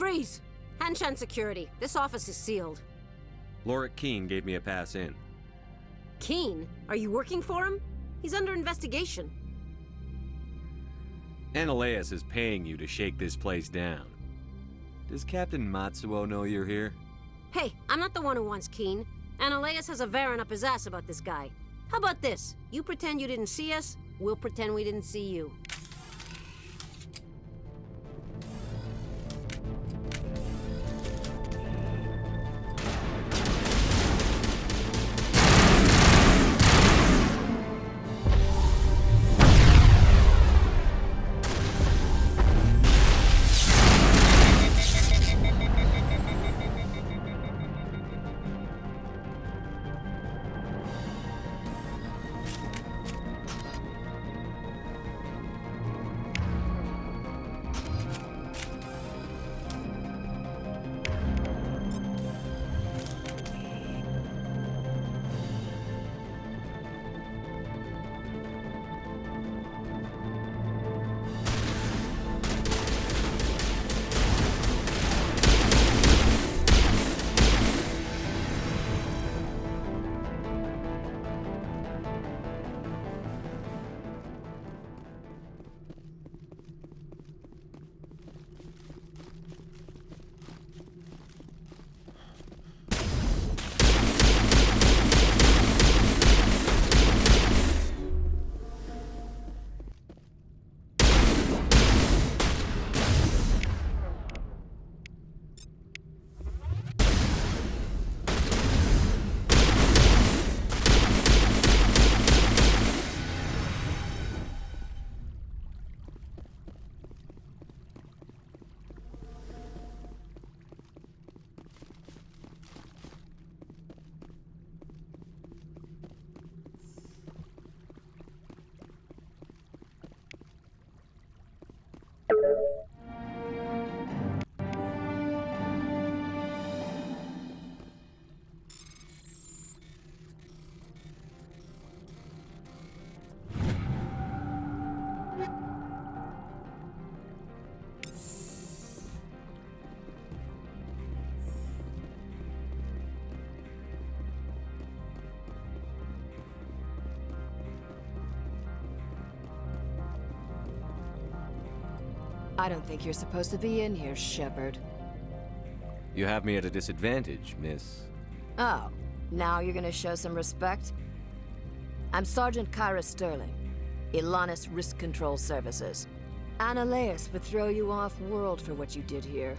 Freeze! Hanshan security. This office is sealed. Lorik Keene gave me a pass in. Keene? Are you working for him? He's under investigation. Ananias is paying you to shake this place down. Does Captain Matsuo know you're here? Hey, I'm not the one who wants Keene. Ananias has a Varen up his ass about this guy. How about this? You pretend you didn't see us, we'll pretend we didn't see you. I don't think you're supposed to be in here, Shepard. You have me at a disadvantage, miss. Oh, now you're gonna show some respect? I'm Sergeant Kyra Sterling, Ilanis Risk Control Services. Ananias would throw you off-world for what you did here.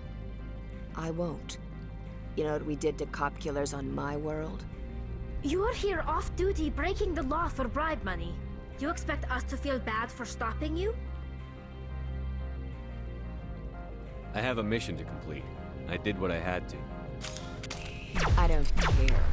I won't. You know what we did to cop killers on my world? You're here off-duty breaking the law for bribe money. You expect us to feel bad for stopping you? I have a mission to complete. I did what I had to. I don't care.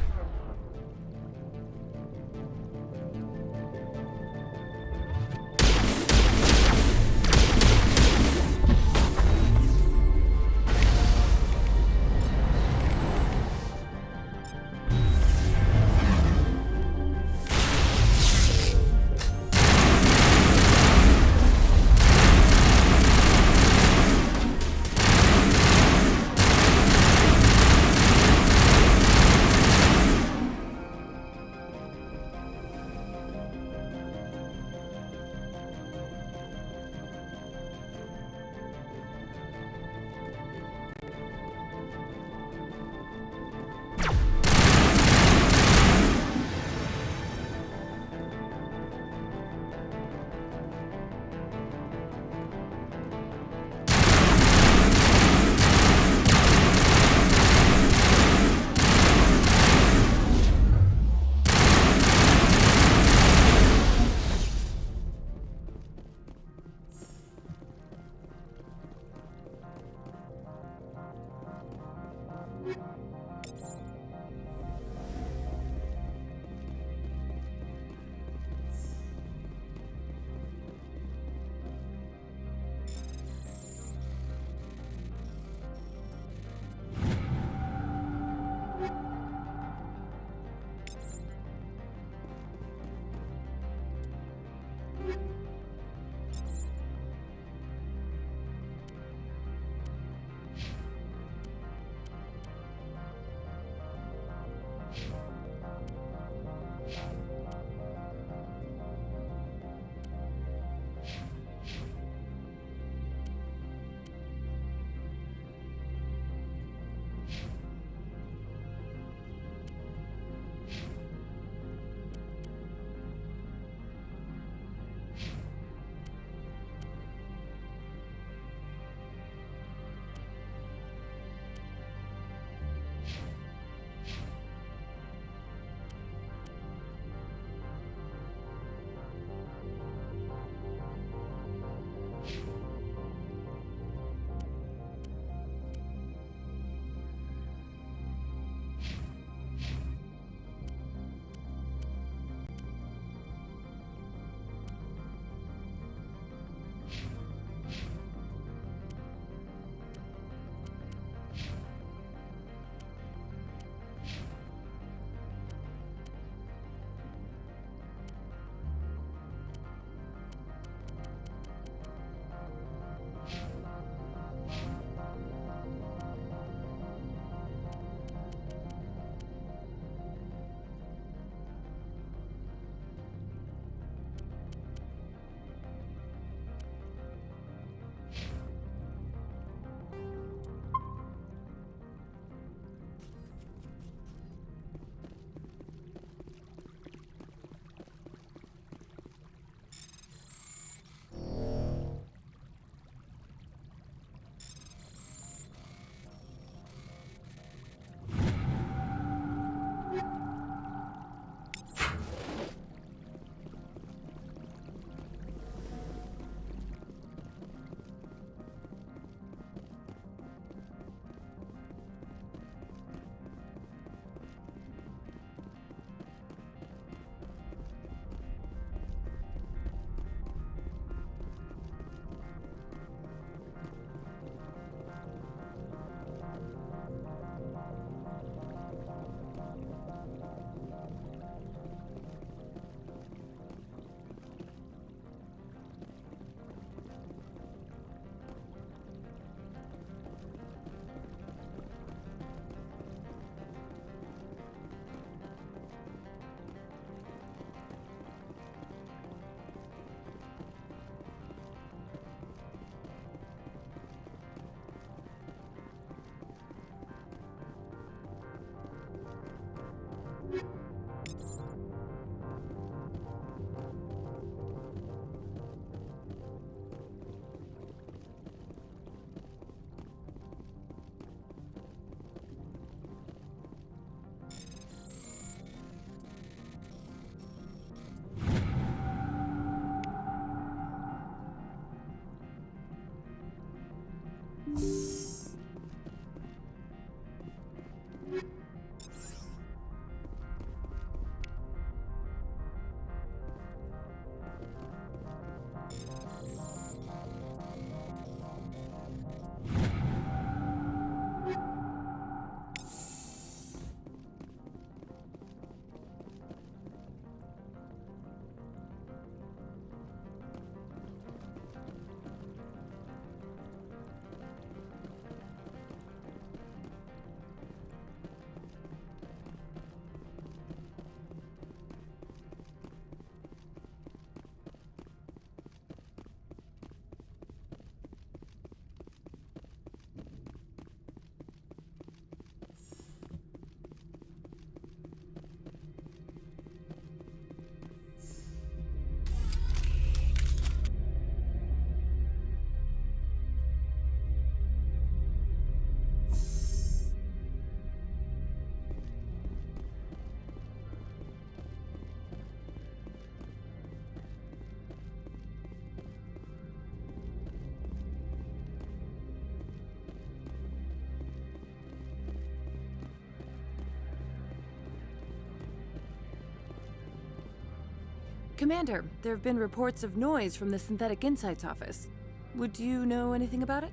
Commander, there have been reports of noise from the Synthetic Insights office. Would you know anything about it?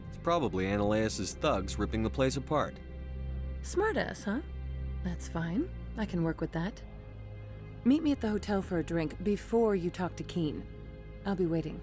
It's probably Ananias' thugs ripping the place apart. Smartass, huh? That's fine. I can work with that. Meet me at the hotel for a drink before you talk to Keen. I'll be waiting.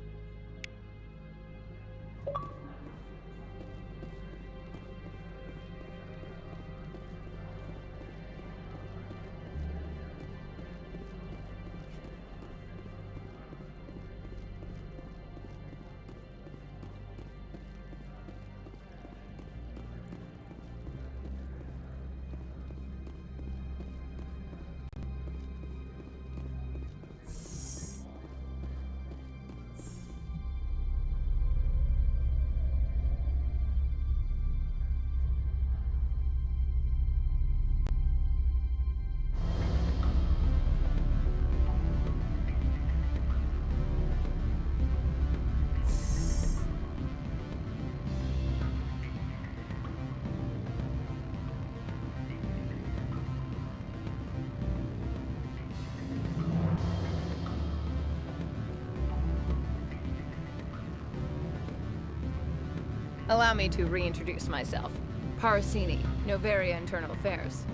Allow me to reintroduce myself. Parasini, Novaria Internal Affairs.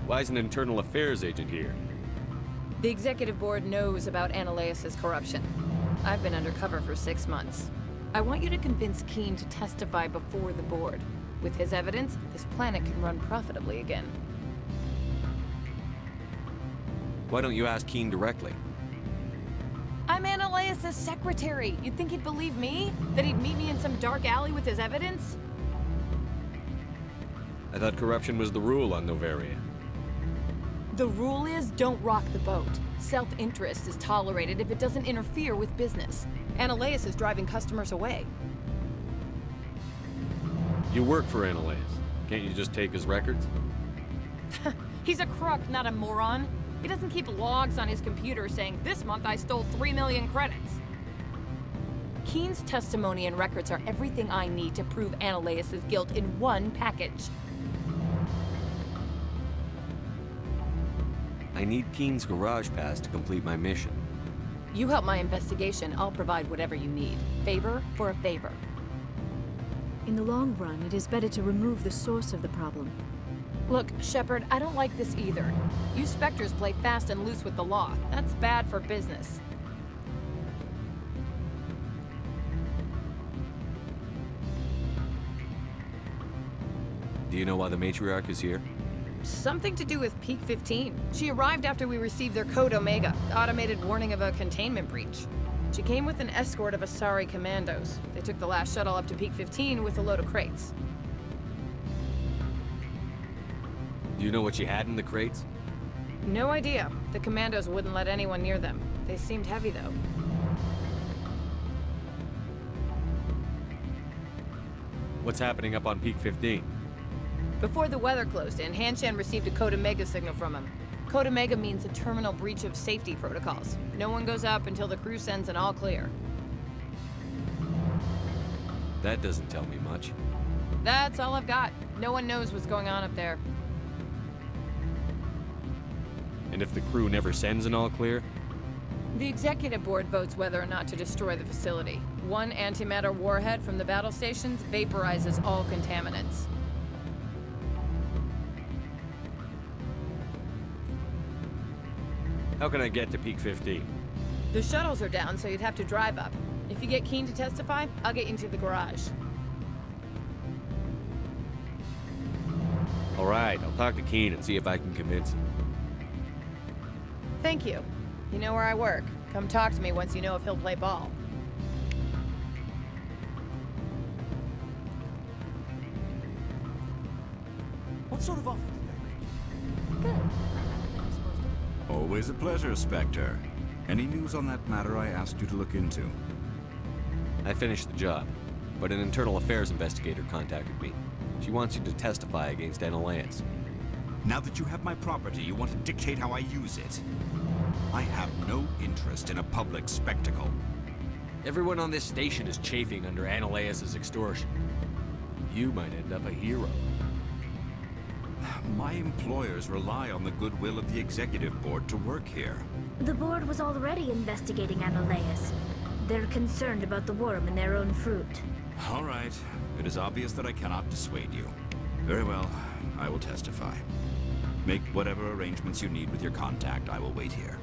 Why is an internal affairs agent here? The executive board knows about Ananias' corruption. I've been undercover for 6 months. I want you to convince Keen to testify before the board. With his evidence, this planet can run profitably again. Why don't you ask Keen directly? I'm Ananias' secretary. You'd think he'd believe me? That he'd meet me in some dark alley with his evidence? I thought corruption was the rule on Novaria. The rule is, don't rock the boat. Self-interest is tolerated if it doesn't interfere with business. Ananias is driving customers away. You work for Ananias. Can't you just take his records? He's a crook, not a moron. He doesn't keep logs on his computer saying, this month I stole 3 million credits. Keen's testimony and records are everything I need to prove Ananias' guilt in one package. I need Keen's garage pass to complete my mission. You help my investigation, I'll provide whatever you need. Favor for a favor. In the long run, it is better to remove the source of the problem. Look, Shepard, I don't like this either. You Spectres play fast and loose with the law. That's bad for business. Do you know why the matriarch is here? Something to do with Peak 15. She arrived after we received their Code Omega, the automated warning of a containment breach. She came with an escort of Asari commandos. They took the last shuttle up to Peak 15 with a load of crates. Do you know what she had in the crates? No idea. The commandos wouldn't let anyone near them. They seemed heavy, though. What's happening up on Peak 15? Before the weather closed in, Hanshan received a Code Omega signal from him. Code Omega means a terminal breach of safety protocols. No one goes up until the crew sends an all clear. That doesn't tell me much. That's all I've got. No one knows what's going on up there. And if the crew never sends an all clear? The executive board votes whether or not to destroy the facility. One antimatter warhead from the battle stations vaporizes all contaminants. How can I get to Peak 15? The shuttles are down, so you'd have to drive up. If you get Keen to testify, I'll get you into the garage. All right, I'll talk to Keen and see if I can convince him. Thank you. You know where I work. Come talk to me once you know if he'll play ball. What sort of offer did they make? Good. I don't think I'm supposed to. Always a pleasure, Spectre. Any news on that matter I asked you to look into? I finished the job, but an internal affairs investigator contacted me. She wants you to testify against Ananias. Now that you have my property, you want to dictate how I use it. I have no interest in a public spectacle. Everyone on this station is chafing under Ananias' extortion. You might end up a hero. My employers rely on the goodwill of the executive board to work here. The board was already investigating Anoleus. They're concerned about the worm in their own fruit. All right. It is obvious that I cannot dissuade you. Very well. I will testify. Make whatever arrangements you need with your contact. I will wait here.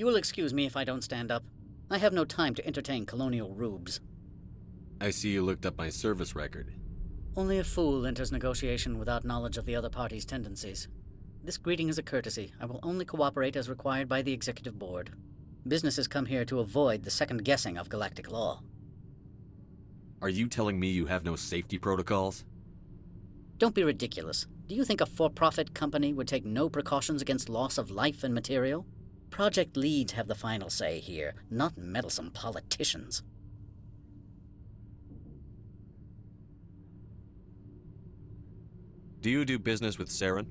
You will excuse me if I don't stand up. I have no time to entertain colonial rubes. I see you looked up my service record. Only a fool enters negotiation without knowledge of the other party's tendencies. This greeting is a courtesy. I will only cooperate as required by the Executive Board. Businesses come here to avoid the second guessing of galactic law. Are you telling me you have no safety protocols? Don't be ridiculous. Do you think a for-profit company would take no precautions against loss of life and material? Project leads have the final say here, not meddlesome politicians. Do you do business with Saren?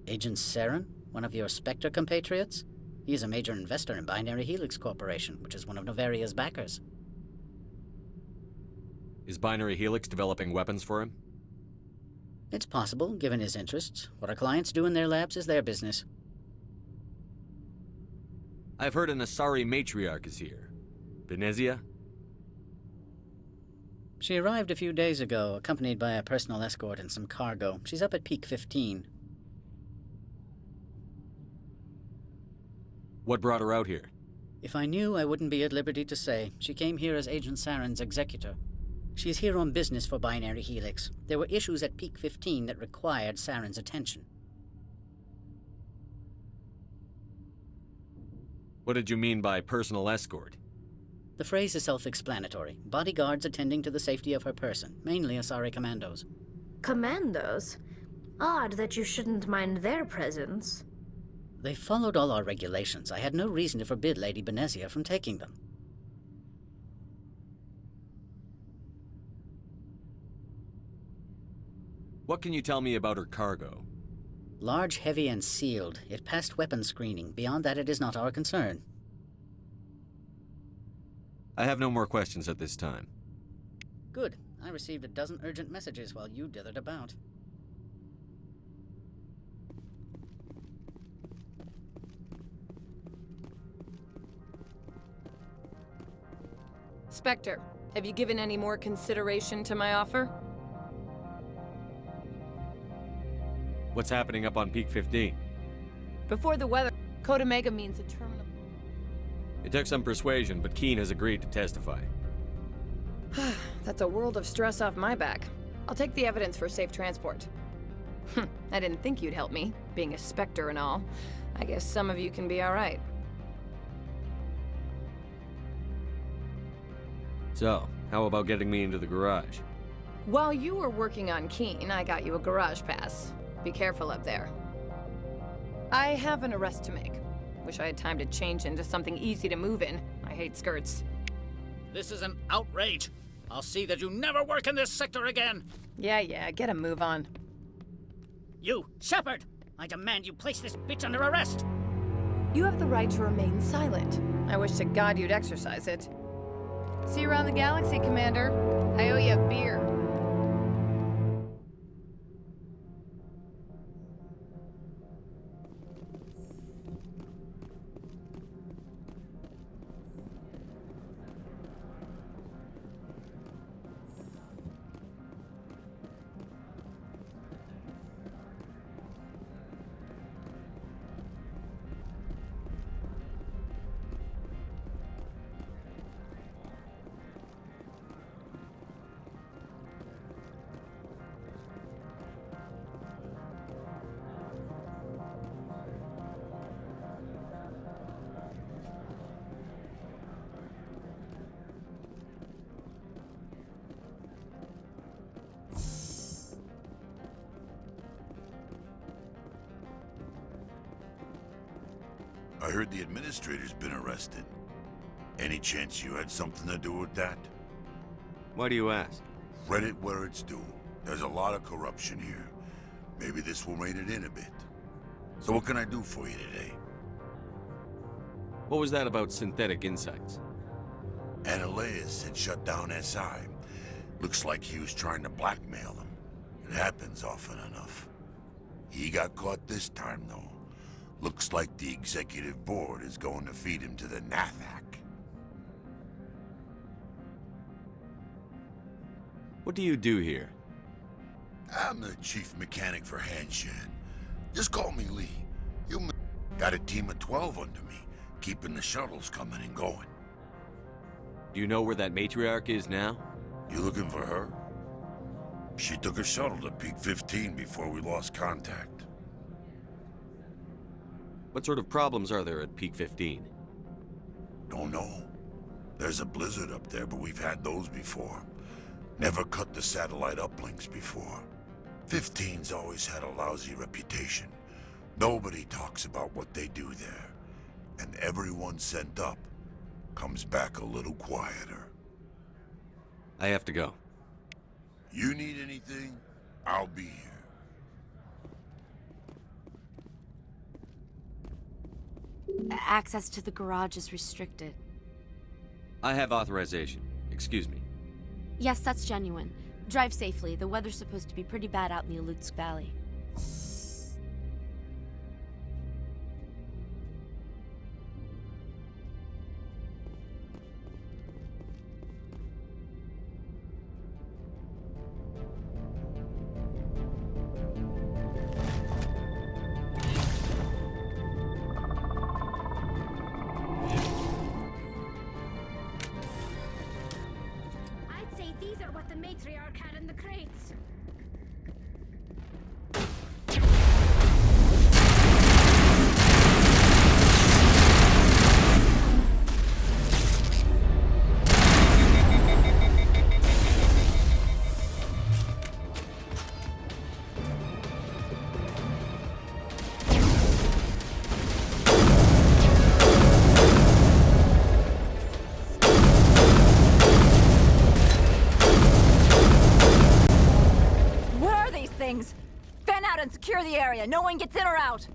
Agent Saren? One of your Spectre compatriots? He is a major investor in Binary Helix Corporation, which is one of Novaria's backers. Is Binary Helix developing weapons for him? It's possible, given his interests. What our clients do in their labs is their business. I've heard an Asari matriarch is here. Benezia? She arrived a few days ago, accompanied by a personal escort and some cargo. She's up at Peak 15. What brought her out here? If I knew, I wouldn't be at liberty to say. She came here as Agent Saren's executor. She's here on business for Binary Helix. There were issues at Peak 15 that required Saren's attention. What did you mean by personal escort? The phrase is self-explanatory. Bodyguards attending to the safety of her person, mainly Asari commandos. Commandos? Odd that you shouldn't mind their presence. They followed all our regulations. I had no reason to forbid Lady Benezia from taking them. What can you tell me about her cargo? Large, heavy, and sealed. It passed weapons screening. Beyond that, it is not our concern. I have no more questions at this time. Good. I received a dozen urgent messages while you dithered about. Spectre, have you given any more consideration to my offer? What's happening up on Peak 15? Before the weather, Code Omega means a terminal. It took some persuasion, but Keen has agreed to testify. That's a world of stress off my back. I'll take the evidence for safe transport. I didn't think you'd help me, being a Spectre and all. I guess some of you can be alright. So, how about getting me into the garage? While you were working on Keen, I got you a garage pass. Be careful up there. I have an arrest to make. Wish I had time to change into something easy to move in. I hate skirts. This is an outrage. I'll see that you never work in this sector again. Yeah, get a move on. You, Shepard! I demand you place this bitch under arrest! You have the right to remain silent. I wish to God you'd exercise it. See you around the galaxy, Commander. I owe you a beer. I heard the administrator's been arrested. Any chance you had something to do with that? Why do you ask? Credit where it's due. There's a lot of corruption here. Maybe this will rein it in a bit. So what can I do for you today? What was that about synthetic insights? Ananias had shut down SI. Looks like he was trying to blackmail them. It happens often enough. He got caught this time, though. Looks like the executive board is going to feed him to the Nathak. What do you do here? I'm the chief mechanic for Hanshan. Just call me Lee. Got a team of 12 under me, keeping the shuttles coming and going. Do you know where that matriarch is now? You looking for her? She took a shuttle to Peak 15 before we lost contact. What sort of problems are there at Peak 15? Don't know. There's a blizzard up there, but we've had those before. Never cut the satellite uplinks before. 15's always had a lousy reputation. Nobody talks about what they do there. And everyone sent up comes back a little quieter. I have to go. You need anything? I'll be here. Access to the garage is restricted. I have authorization. Excuse me. Yes, that's genuine. Drive safely. The weather's supposed to be pretty bad out in the Alutsk Valley. I'd say these are what the matriarch had in the crates. What are these things? Fan out and secure the area. No one gets in or out.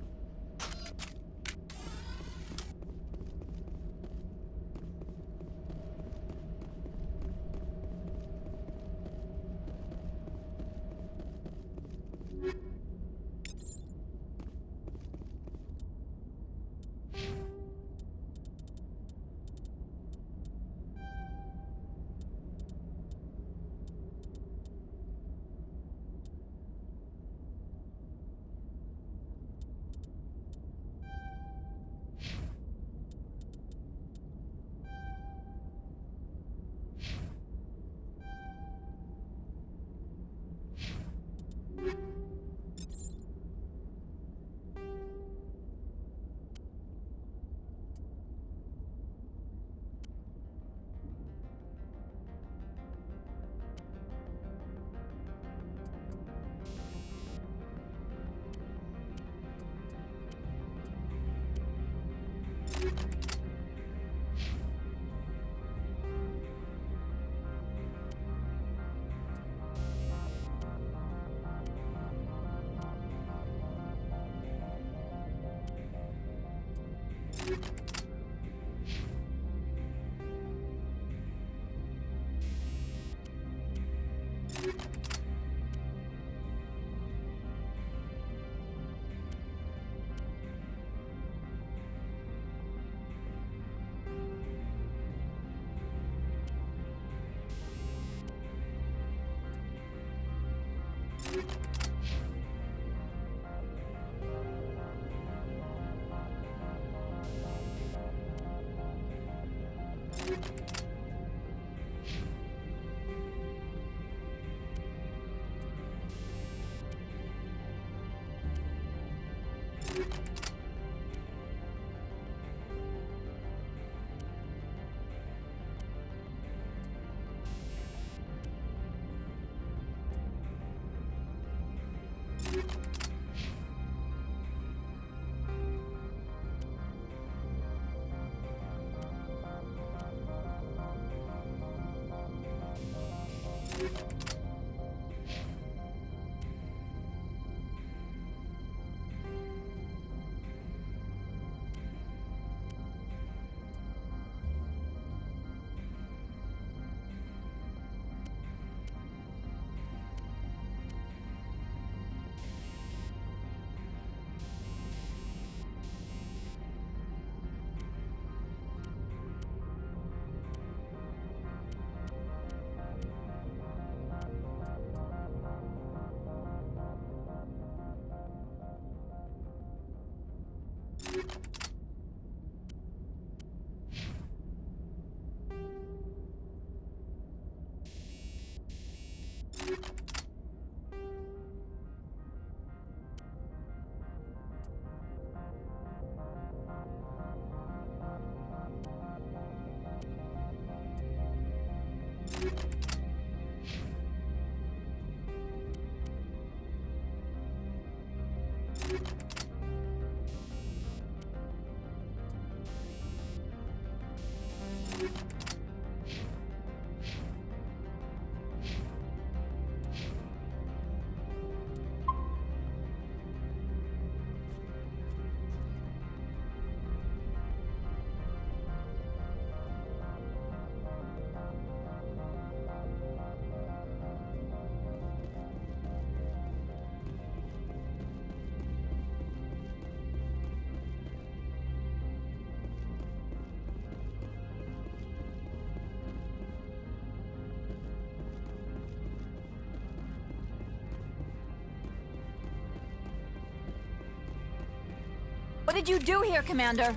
What did you do here, Commander?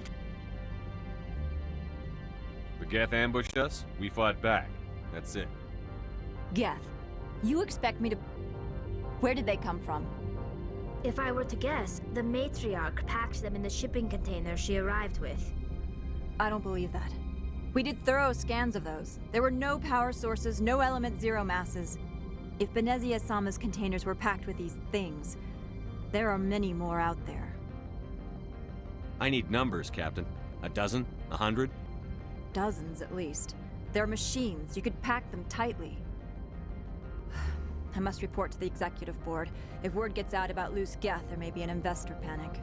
The Geth ambushed us, we fought back. That's it. Geth, you expect me to... Where did they come from? If I were to guess, the matriarch packed them in the shipping container she arrived with. I don't believe that. We did thorough scans of those. There were no power sources, no element zero masses. If Benezia Sama's containers were packed with these things, there are many more out there. I need numbers, Captain. A dozen? 100? Dozens, at least. They're machines. You could pack them tightly. I must report to the executive board. If word gets out about loose Geth, there may be an investor panic.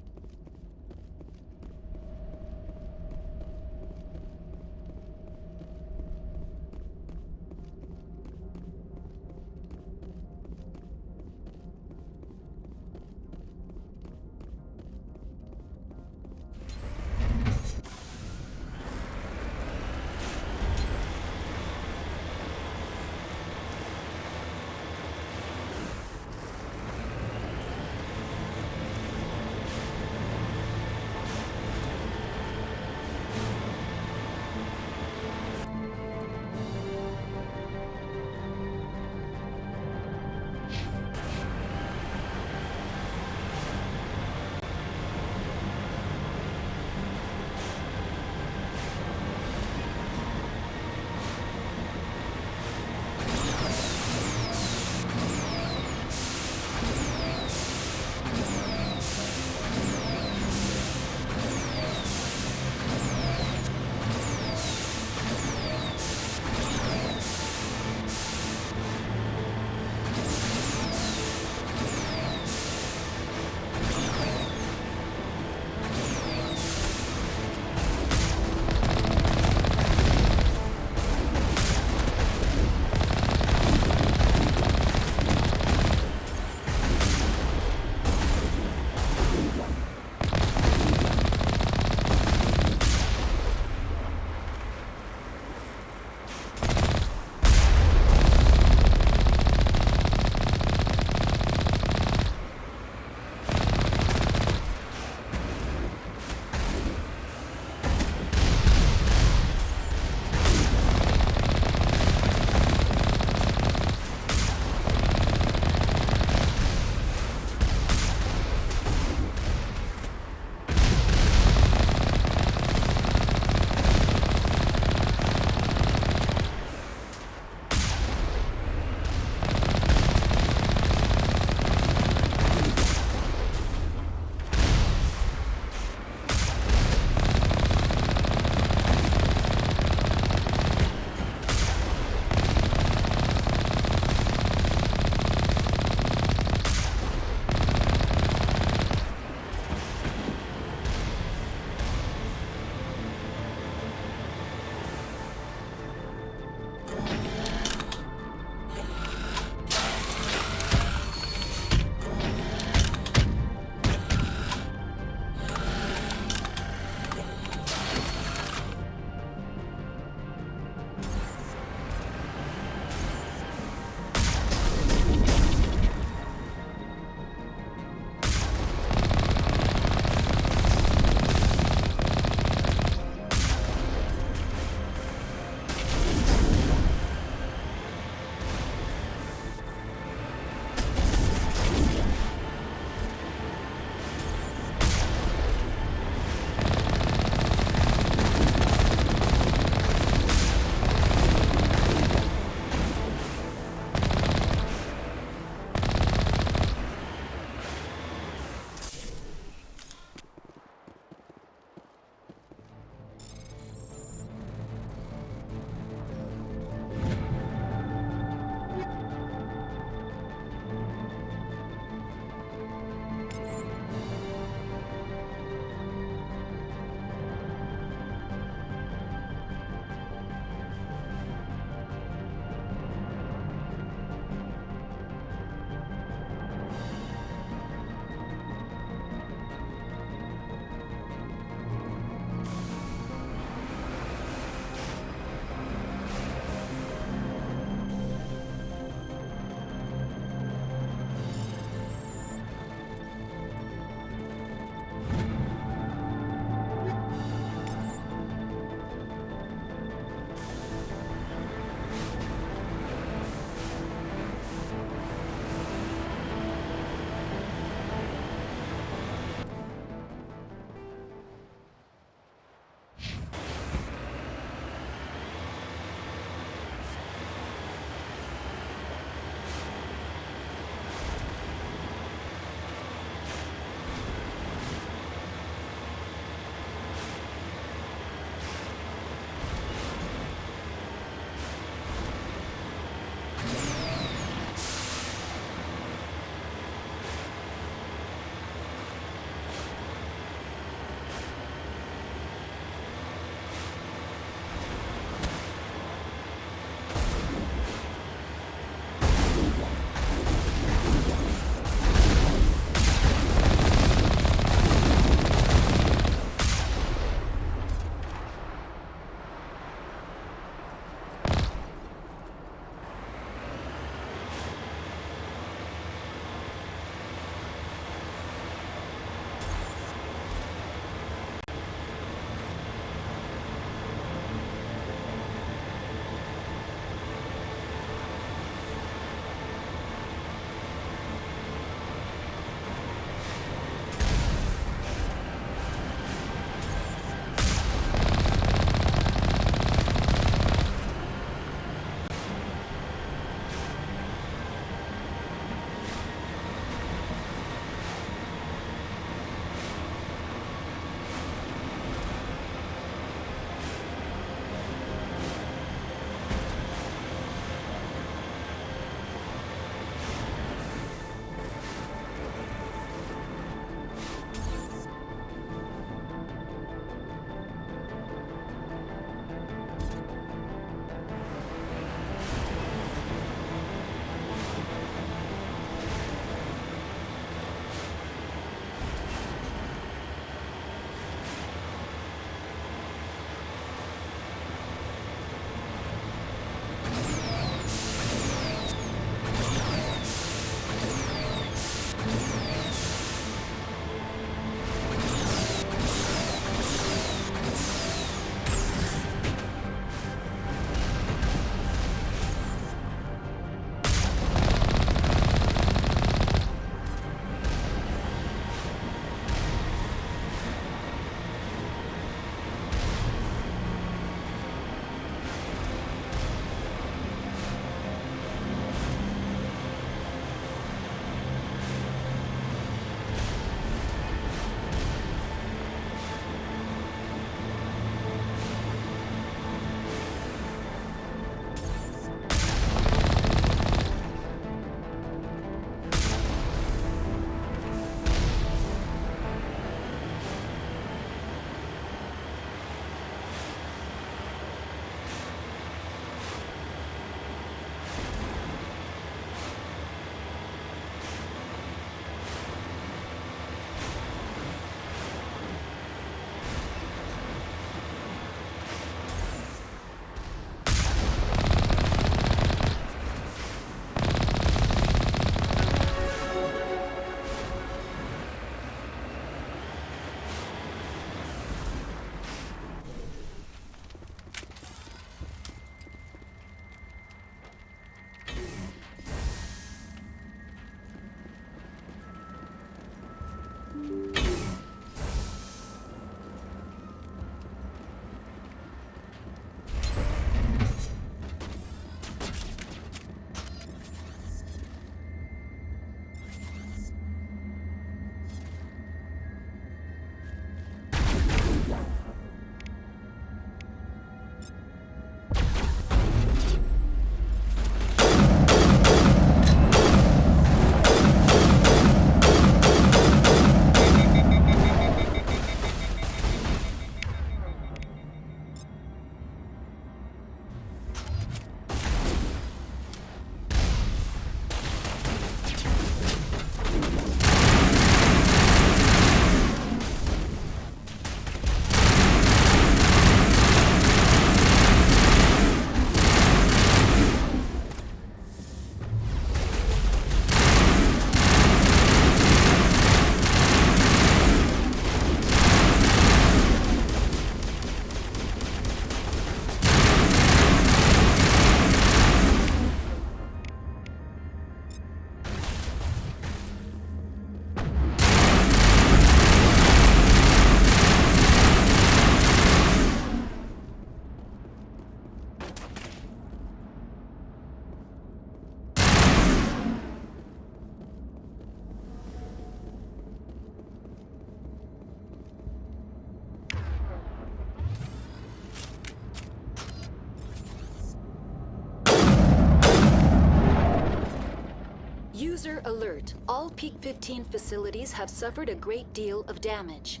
User alert. All Peak 15 facilities have suffered a great deal of damage.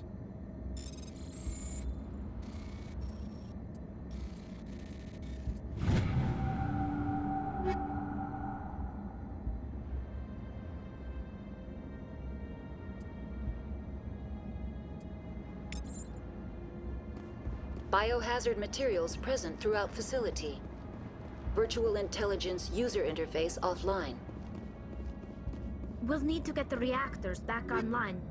Biohazard materials present throughout facility. Virtual intelligence user interface offline. We'll need to get the reactors back online.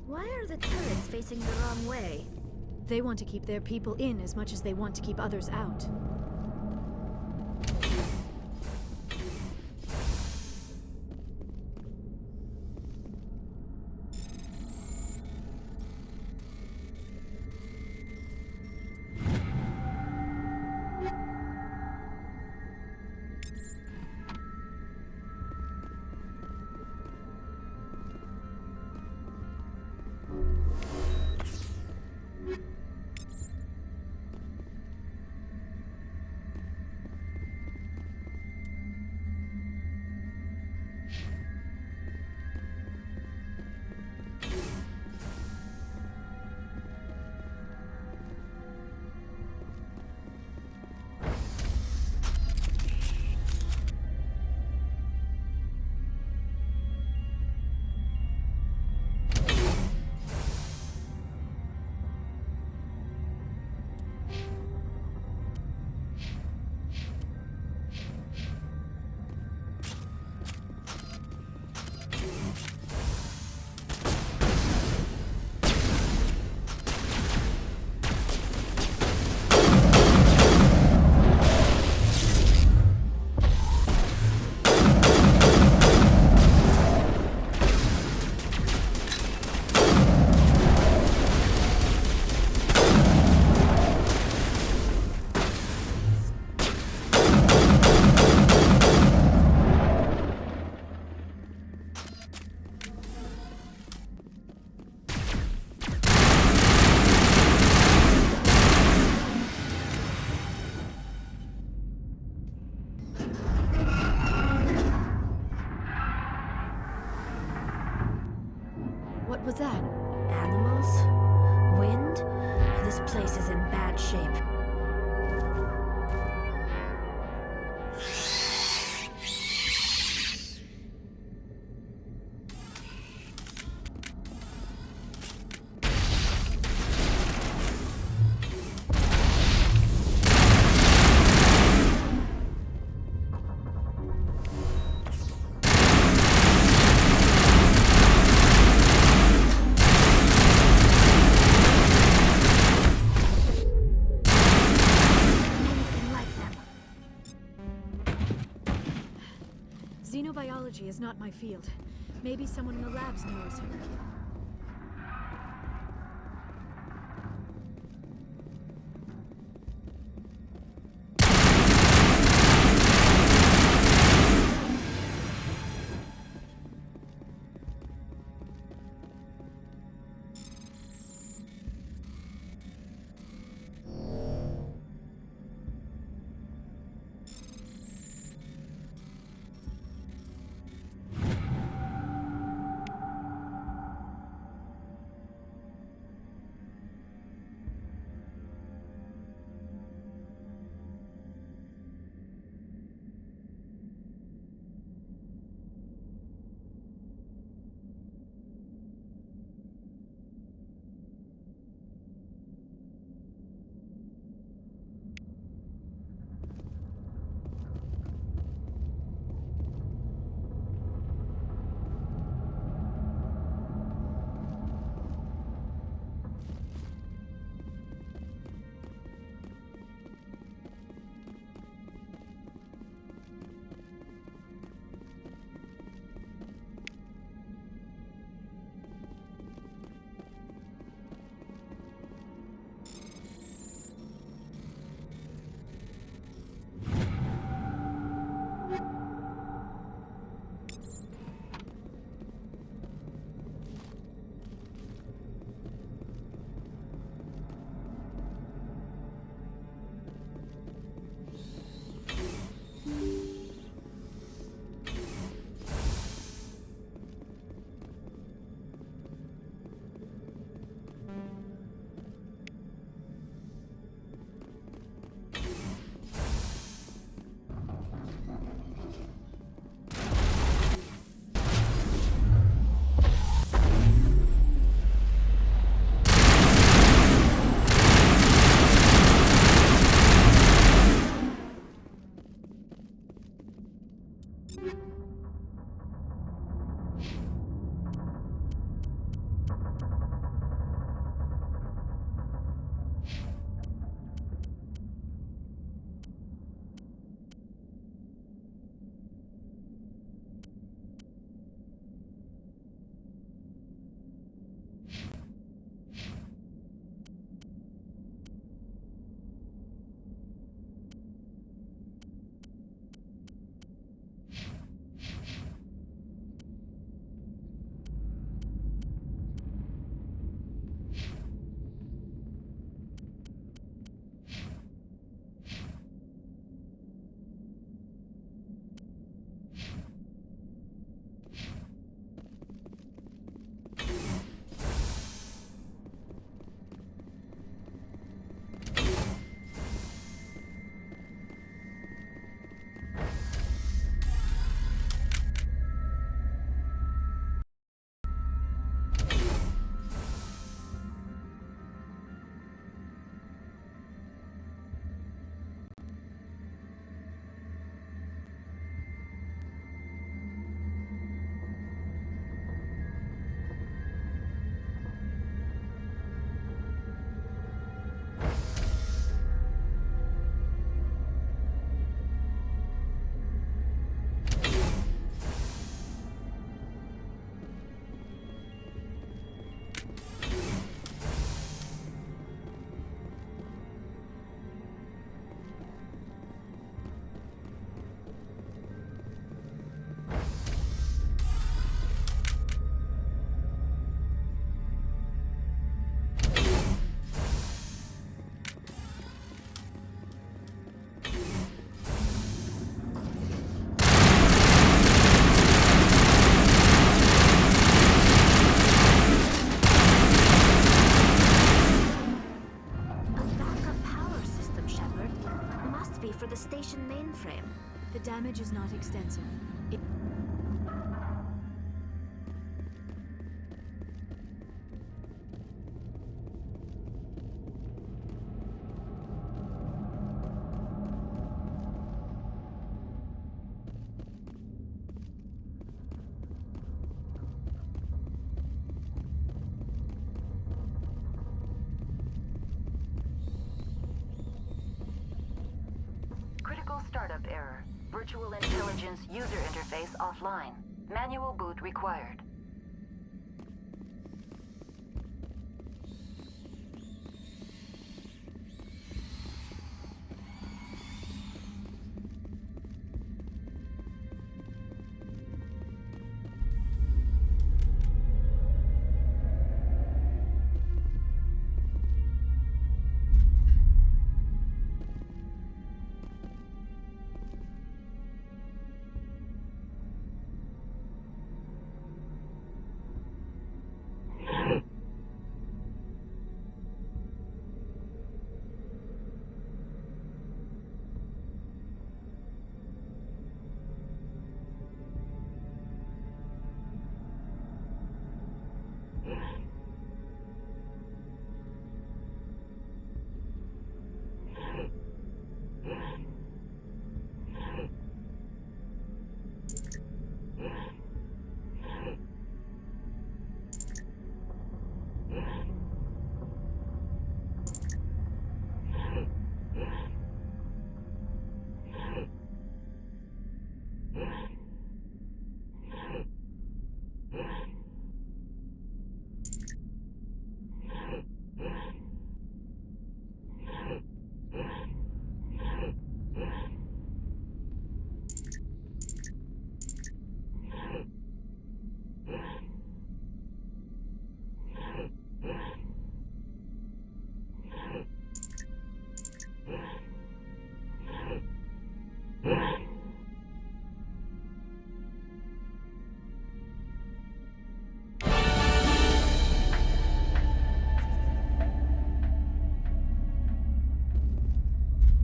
Why are the turrets facing the wrong way? They want to keep their people in as much as they want to keep others out. What's that? Animals? Wind? This place is in bad shape. Xenobiology is not my field. Maybe someone in the labs knows. mainframe. The damage is not extensive. Critical startup error. Virtual intelligence user interface offline. Manual boot required.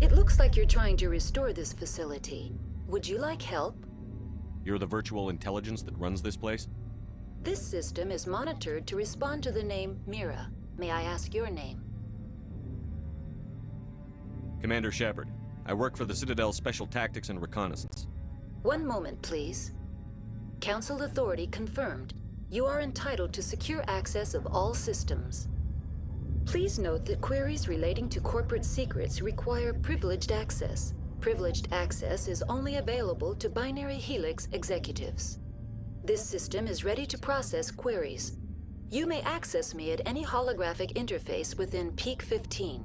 It looks like you're trying to restore this facility. Would you like help? You're the virtual intelligence that runs this place? This system is monitored to respond to the name Mira. May I ask your name? Commander Shepard. I work for the Citadel's Special Tactics and Reconnaissance. One moment, please. Council authority confirmed. You are entitled to secure access of all systems. Please note that queries relating to corporate secrets require privileged access. Privileged access is only available to Binary Helix executives. This system is ready to process queries. You may access me at any holographic interface within Peak 15.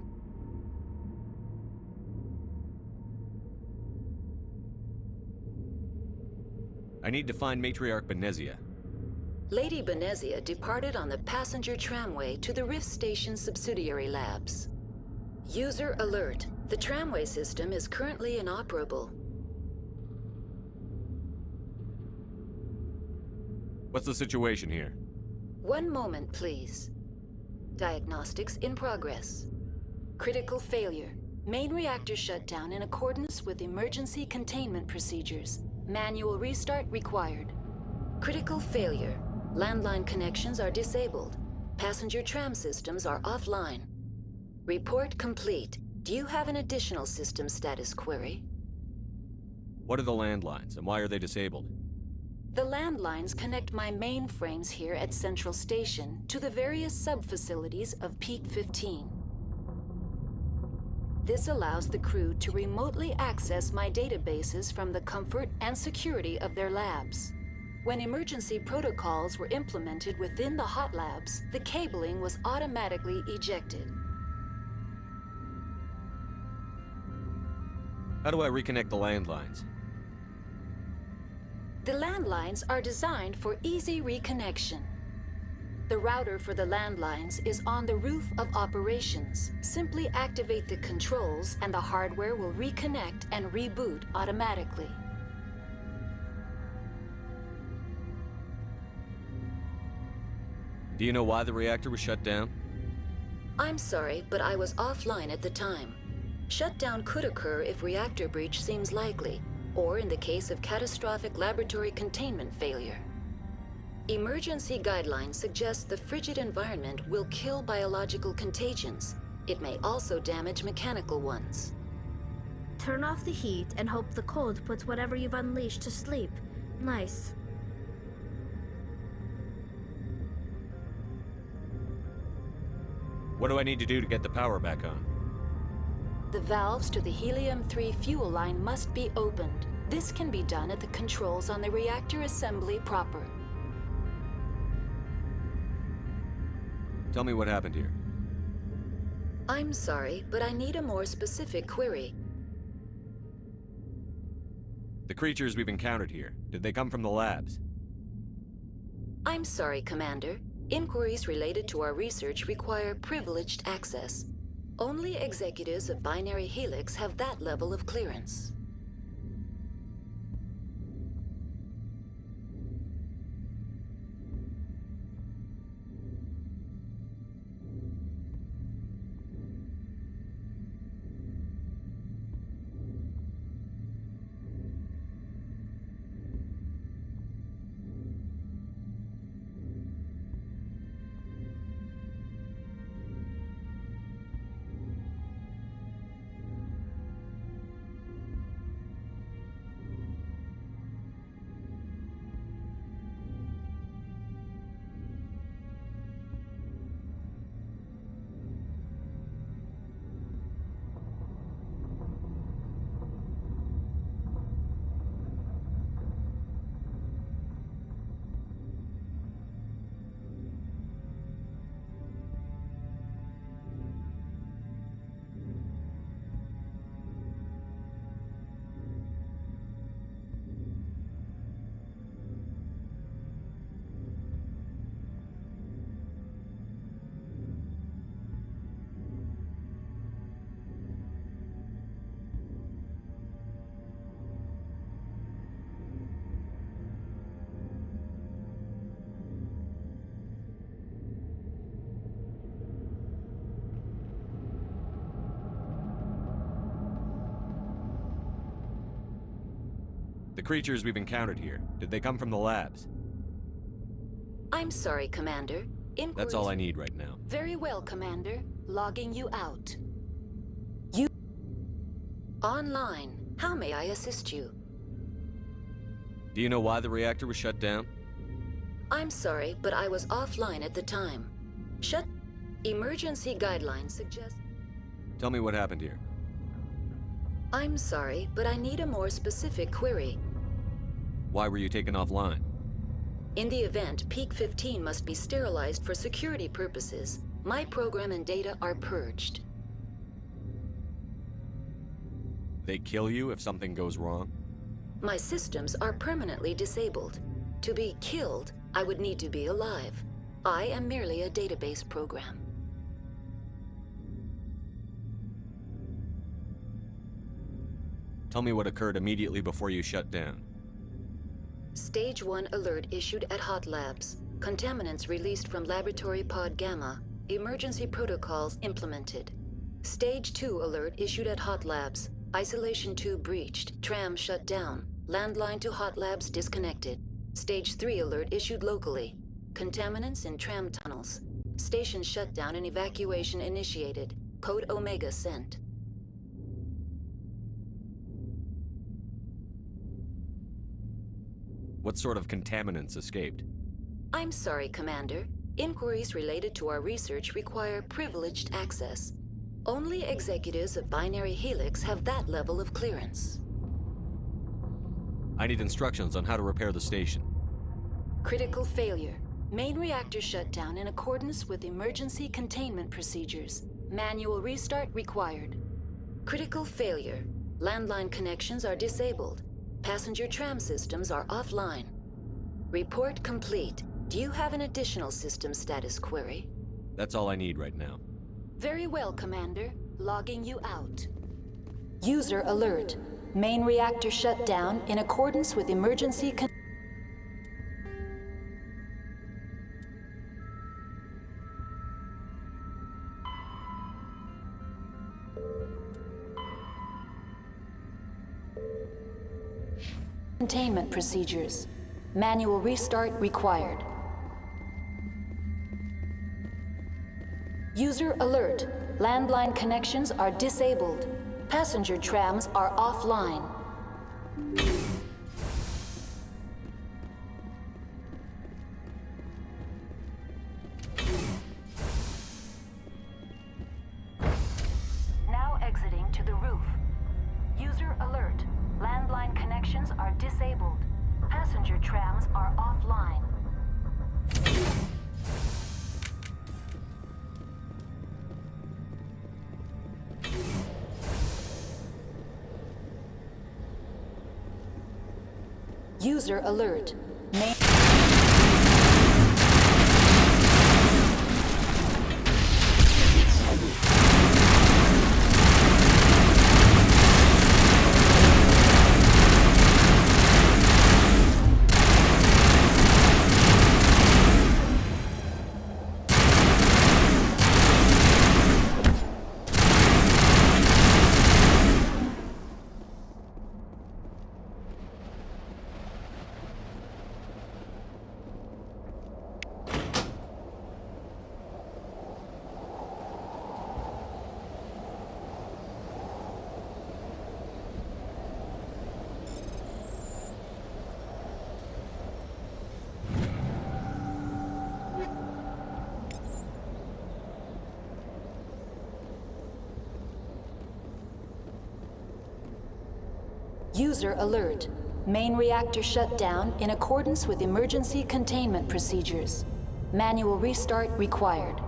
I need to find Matriarch Benezia. Lady Benezia departed on the passenger tramway to the Rift Station subsidiary labs. User alert. The tramway system is currently inoperable. What's the situation here? One moment, please. Diagnostics in progress. Critical failure. Main reactor shut down in accordance with emergency containment procedures. Manual restart required. Critical failure. Landline connections are disabled. Passenger tram systems are offline. Report complete. Do you have an additional system status query? What are the landlines, and why are they disabled? The landlines connect my mainframes here at Central Station to the various sub-facilities of Peak 15. This allows the crew to remotely access my databases from the comfort and security of their labs. When emergency protocols were implemented within the hot labs, the cabling was automatically ejected. How do I reconnect the landlines? The landlines are designed for easy reconnection. The router for the landlines is on the roof of operations. Simply activate the controls and the hardware will reconnect and reboot automatically. Do you know why the reactor was shut down? I'm sorry, but I was offline at the time. Shutdown could occur if reactor breach seems likely, or in the case of catastrophic laboratory containment failure. Emergency guidelines suggest the frigid environment will kill biological contagions. It may also damage mechanical ones. Turn off the heat and hope the cold puts whatever you've unleashed to sleep. Nice. What do I need to do to get the power back on? The valves to the helium-3 fuel line must be opened. This can be done at the controls on the reactor assembly proper. Tell me what happened here. I'm sorry, but I need a more specific query. The creatures we've encountered here, did they come from the labs? I'm sorry, Commander. Inquiries related to our research require privileged access. Only executives of Binary Helix have that level of clearance. The creatures we've encountered here, did they come from the labs? I'm sorry, Commander. Inquiries... That's all I need right now. Very well, Commander. Logging you out. You... Online. How may I assist you? Do you know why the reactor was shut down? I'm sorry, but I was offline at the time. Emergency guidelines suggest... Tell me what happened here. I'm sorry, but I need a more specific query. Why were you taken offline? In the event, Peak 15 must be sterilized for security purposes. My program and data are purged. They kill you if something goes wrong? My systems are permanently disabled. To be killed, I would need to be alive. I am merely a database program. Tell me what occurred immediately before you shut down. Stage 1 alert issued at Hot Labs. Contaminants released from Laboratory Pod Gamma. Emergency protocols implemented. Stage 2 alert issued at Hot Labs. Isolation tube breached. Tram shut down. Landline to Hot Labs disconnected. Stage 3 alert issued locally. Contaminants in tram tunnels. Station shutdown and evacuation initiated. Code Omega sent. What sort of contaminants escaped? I'm sorry, Commander. Inquiries related to our research require privileged access. Only executives of Binary Helix have that level of clearance. I need instructions on how to repair the station. Critical failure. Main reactor shutdown in accordance with emergency containment procedures. Manual restart required. Critical failure. Landline connections are disabled. Passenger tram systems are offline. Report complete. Do you have an additional system status query? That's all I need right now. Very well, Commander. Logging you out. User alert. Main reactor shut down in accordance with emergency Containment procedures. Manual restart required. User alert. Landline connections are disabled. Passenger trams are offline. Now exiting to the roof. User alert. Landline connections are disabled. Passenger trams are offline. User alert. User alert. Main reactor shut down in accordance with emergency containment procedures. Manual restart required.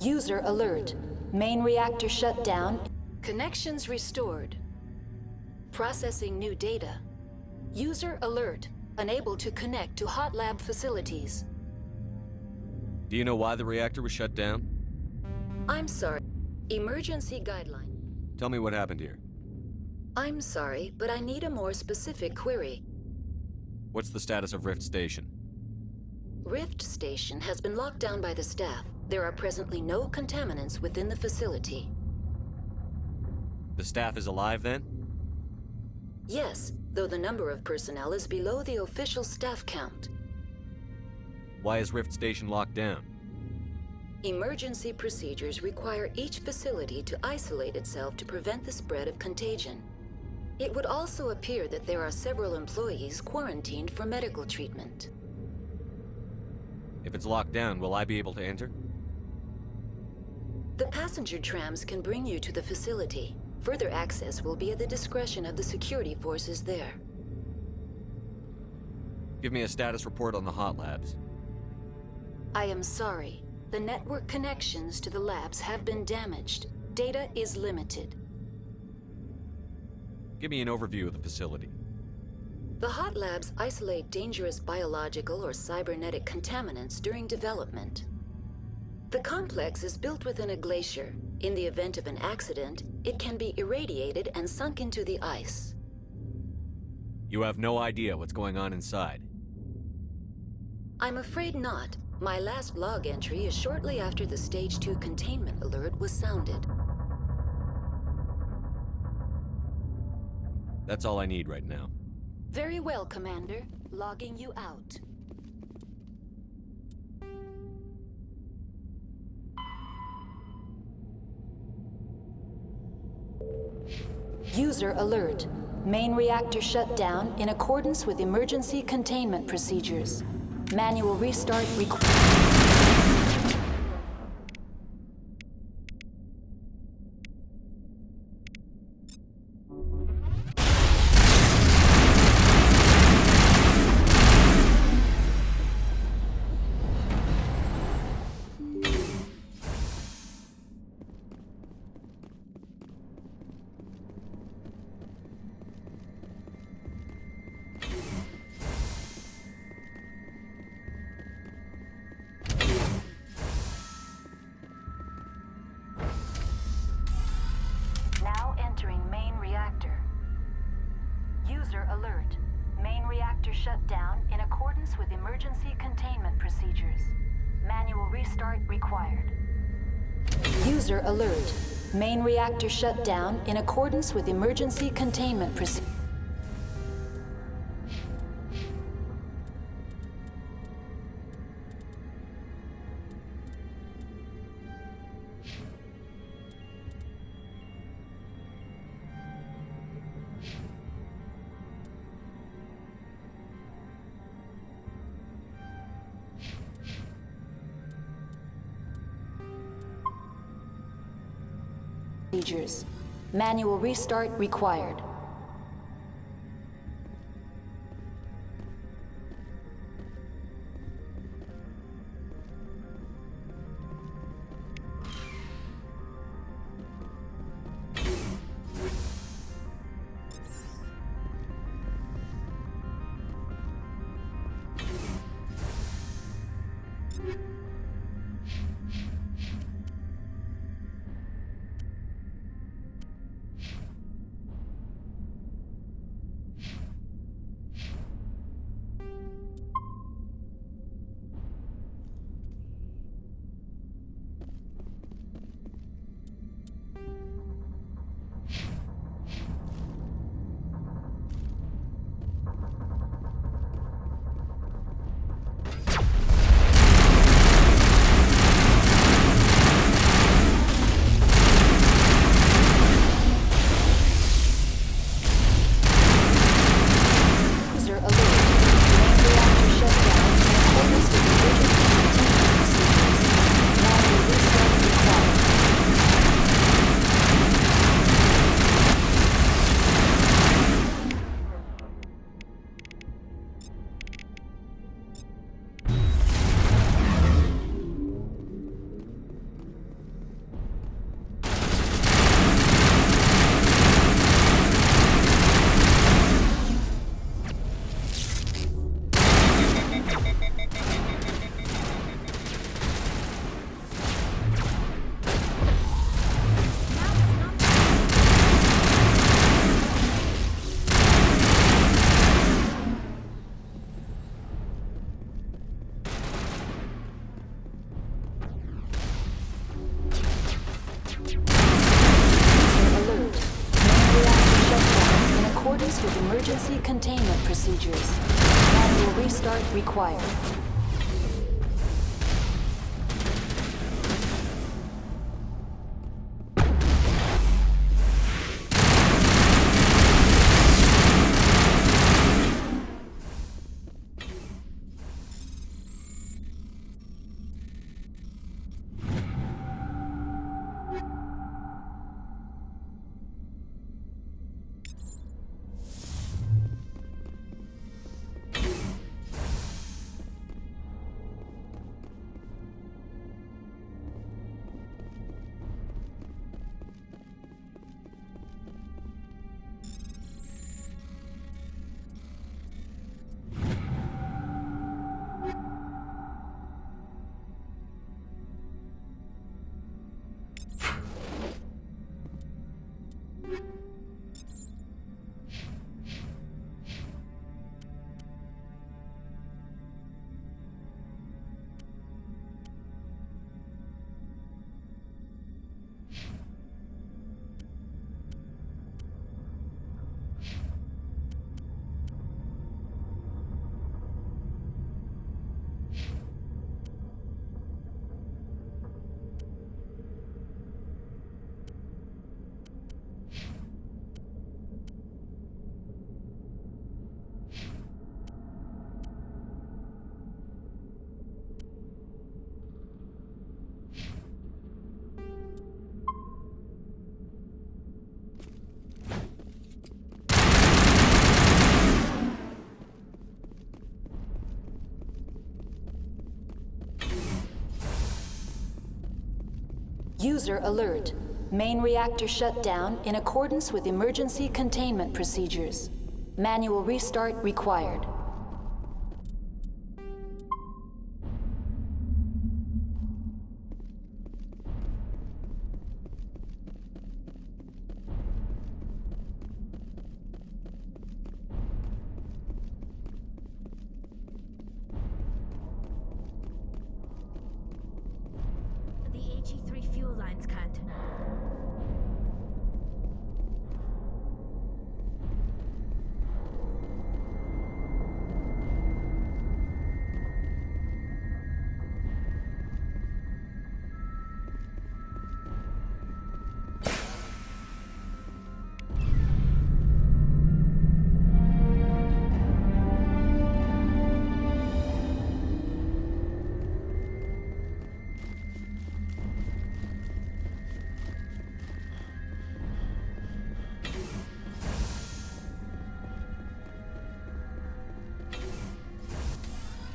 User alert. Main reactor shut down. Connections restored. Processing new data. User alert. Unable to connect to hot lab facilities. Do you know why the reactor was shut down? I'm sorry. Emergency guideline. Tell me what happened here. I'm sorry, but I need a more specific query. What's the status of Rift Station? Rift Station has been locked down by the staff. There are presently no contaminants within the facility. The staff is alive then? Yes, though the number of personnel is below the official staff count. Why is Rift Station locked down? Emergency procedures require each facility to isolate itself to prevent the spread of contagion. It would also appear that there are several employees quarantined for medical treatment. If it's locked down, will I be able to enter? The passenger trams can bring you to the facility. Further access will be at the discretion of the security forces there. Give me a status report on the hot labs. I am sorry. The network connections to the labs have been damaged. Data is limited. Give me an overview of the facility. The hot labs isolate dangerous biological or cybernetic contaminants during development. The complex is built within a glacier. In the event of an accident, it can be irradiated and sunk into the ice. You have no idea what's going on inside. I'm afraid not. My last log entry is shortly after the Stage 2 containment alert was sounded. That's all I need right now. Very well, Commander. Logging you out. User alert. Main reactor shut down in accordance with emergency containment procedures. Manual restart required. restart required. User alert. Main reactor shut down in accordance with emergency containment procedures. Manual restart required. With emergency containment procedures. Manual restart required. User alert. Main reactor shut down in accordance with emergency containment procedures. Manual restart required. fuel lines cut.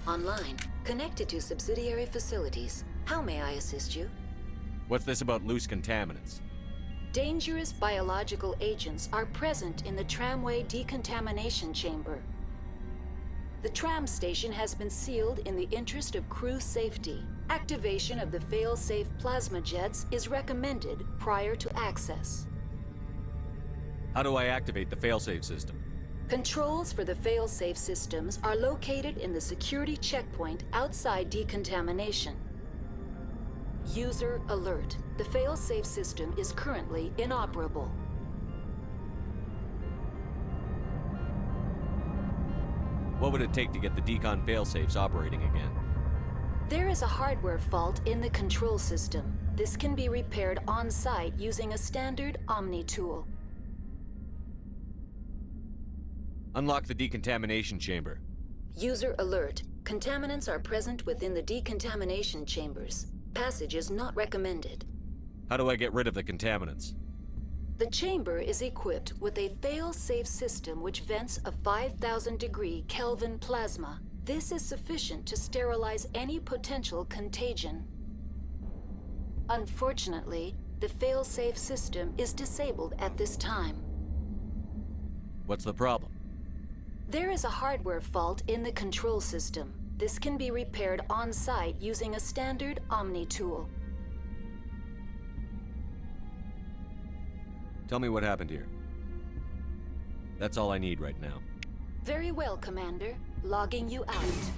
Online, connected to subsidiary facilities. How may I assist you? What's this about loose contaminants? Dangerous biological agents are present in the tramway decontamination chamber. The tram station has been sealed in the interest of crew safety. Activation of the fail-safe plasma jets is recommended prior to access. How do I activate the failsafe system? Controls for the fail-safe systems are located in the security checkpoint outside decontamination. User alert. The fail-safe system is currently inoperable. What would it take to get the decon failsafes operating again? There is a hardware fault in the control system. This can be repaired on-site using a standard Omni tool. Unlock the decontamination chamber. User alert. Contaminants are present within the decontamination chambers. Passage is not recommended. How do I get rid of the contaminants? The chamber is equipped with a fail-safe system which vents a 5,000-degree Kelvin plasma. This is sufficient to sterilize any potential contagion. Unfortunately, the fail-safe system is disabled at this time. What's the problem? There is a hardware fault in the control system. This can be repaired on-site using a standard Omni tool. Tell me what happened here. That's all I need right now. Very well, Commander. Logging you out.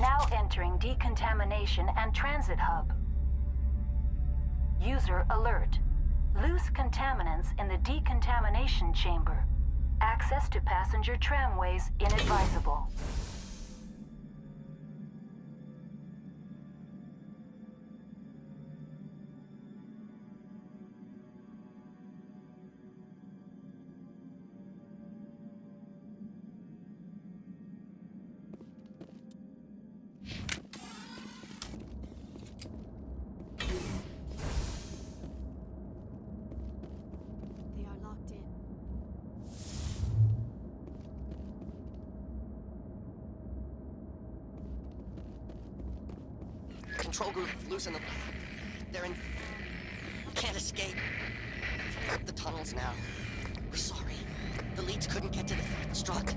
Now entering decontamination and transit hub. User alert. Loose contaminants in the decontamination chamber. Access to passenger tramways inadvisable. They are locked in. Control group, loosen them. They're in... Can't escape. The tunnels now. We're sorry. The leads couldn't get to the struck.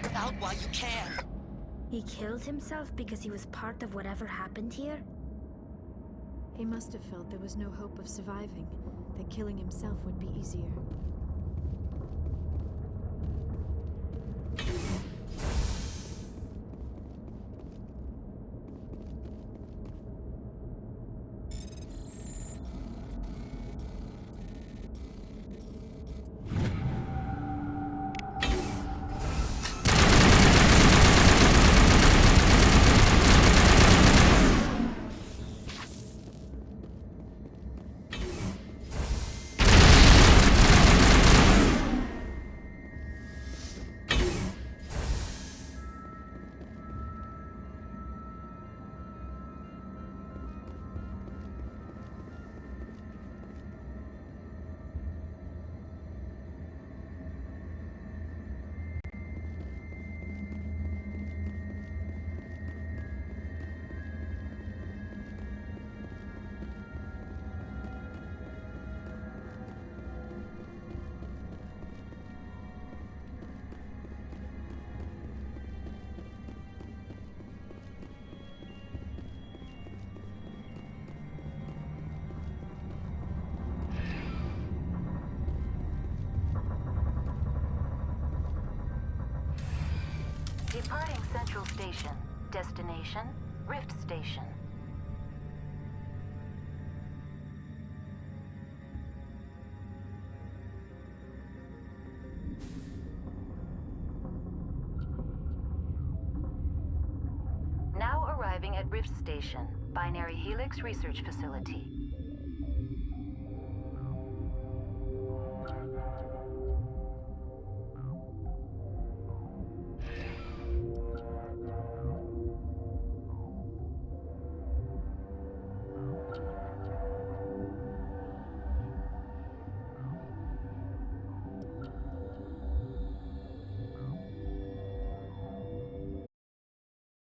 Get out while you can. He killed himself because he was part of whatever happened here? He must have felt there was no hope of surviving, that killing himself would be easier. Departing Central Station. Destination, Rift Station. Now arriving at Rift Station, Binary Helix Research Facility.